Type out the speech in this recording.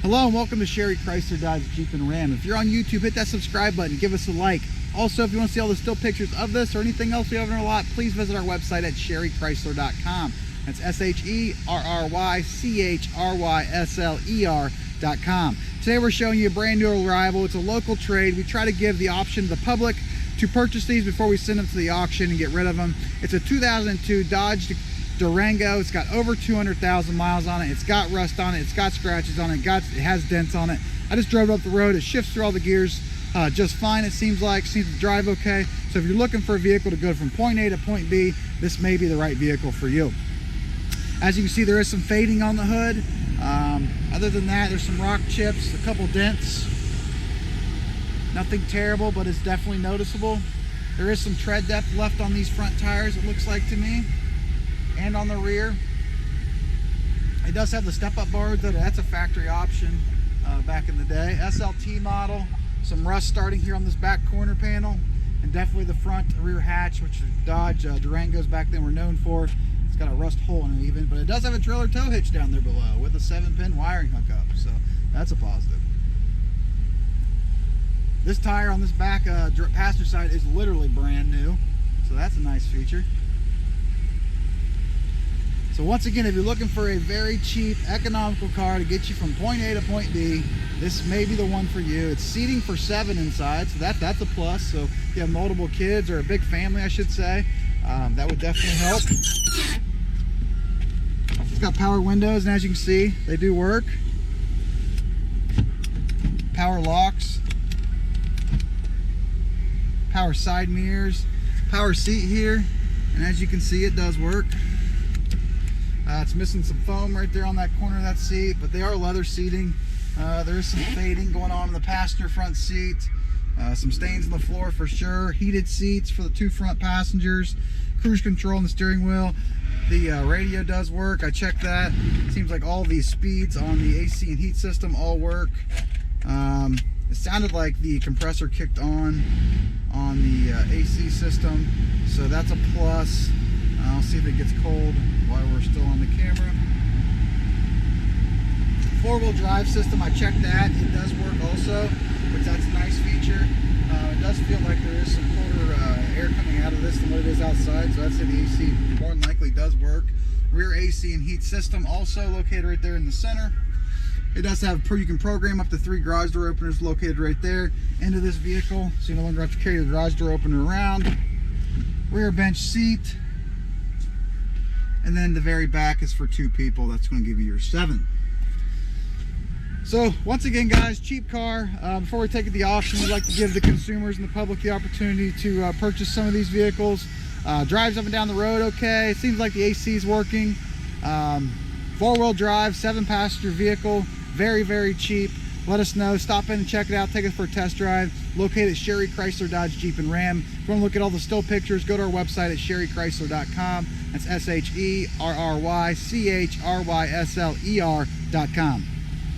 Hello and welcome to Sherry Chrysler Dodge Jeep and Ram. If you're on YouTube, hit that subscribe button, give us a like. Also, if you want to see all the still pictures of this or anything else we have in our lot, please visit our website at sherrychrysler.com. That's SHERRYCHRYSLER.com. Today we're showing you a brand new arrival. It's a local trade. We try to give the option to the public to purchase these before we send them to the auction and get rid of them. It's a 2002 Dodge Durango. It's got over 200,000 miles on it. It's got rust on it. It's got scratches on it. It has dents on it. I just drove it up the road. It shifts through all the gears just fine, it seems like. Seems to drive okay. So if you're looking for a vehicle to go from point A to point B, this may be the right vehicle for you. As you can see, there is some fading on the hood. Other than that, there's some rock chips, a couple dents. Nothing terrible, but it's definitely noticeable. There is some tread depth left on these front tires, it looks like to me, and on the rear. It does have the step-up bars. That's a factory option back in the day. SLT model. Some rust starting here on this back corner panel, and definitely the front rear hatch, which Dodge Durangos back then were known for. It's got a rust hole in it even, but it does have a trailer tow hitch down there below with a 7-pin wiring hookup, so that's a positive. This tire on this back passenger side is literally brand new, so that's a nice feature. So once again, if you're looking for a very cheap, economical car to get you from point A to point B, this may be the one for you. It's seating for 7 inside, so that's a plus. So if you have multiple kids or a big family, I should say, that would definitely help. It's got power windows, and as you can see, they do work. Power locks, power side mirrors, power seat here, and as you can see, it does work. It's missing some foam right there on that corner of that seat, but they are leather seating. There is some fading going on in the passenger front seat. Some stains on the floor for sure. Heated seats for the 2 front passengers. Cruise control on the steering wheel. The radio does work. I checked that. Seems like all these speeds on the AC and heat system all work. It sounded like the compressor kicked on the AC system, so that's a plus. I'll see if it gets cold while we're still on the camera. 4-wheel drive system, I checked that. It does work also, which that's a nice feature. It does feel like there is some colder air coming out of this than what it is outside, so that's the AC more than likely does work. Rear AC and heat system also located right there in the center. It does have, you can program up to 3 garage door openers located right there into this vehicle, so you no longer have to carry the garage door opener around. Rear bench seat. And then the very back is for 2 people. That's going to give you your 7. So once again, guys, cheap car. Before we take it to the auction, we'd like to give the consumers and the public the opportunity to purchase some of these vehicles. Drives up and down the road okay. It seems like the AC is working. 4-wheel drive, 7-passenger vehicle. Very, very cheap. Let us know. Stop in and check it out. Take us for a test drive. Located at Sherry Chrysler Dodge Jeep and Ram. If you want to look at all the still pictures, go to our website at sherrychrysler.com. That's SHERRYCHRYSLER.com.